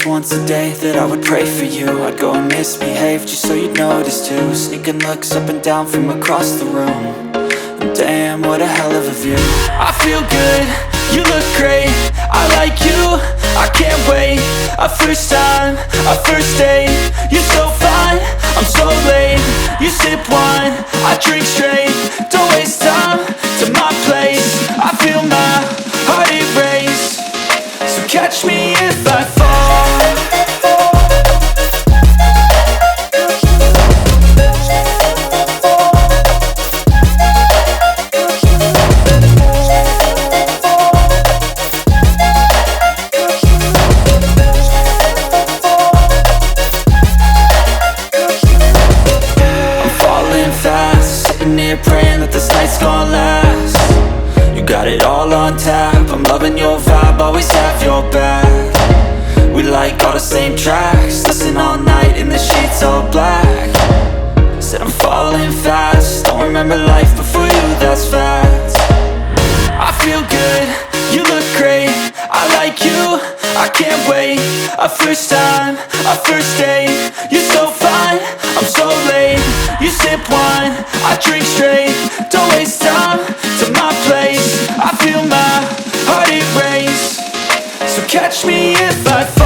once a day that I would pray for you. I'd go and misbehave just so you'd notice too. Sneaking looks up and down from across the room. And damn, what a hell of a view. I feel good, you look great, I like you, I can't wait. A first time, a first date, you're so fine, I'm so late. You sip wine, I drink straight. Don't waste time to my place. I feel my heart erase. So catch me if I fall. Praying that this night's gonna last. You got it all on tap, I'm loving your vibe, always have your back. We like all the same tracks, listen all night in the sheets all black. Said I'm falling fast, don't remember life before you, that's fact. I feel good, you look great, I like you, I can't wait. A first time, a first date, you're so fine, I'm so late. You sip wine, I drink straight. Don't waste time to my place. I feel my heart erase. So catch me if I fall.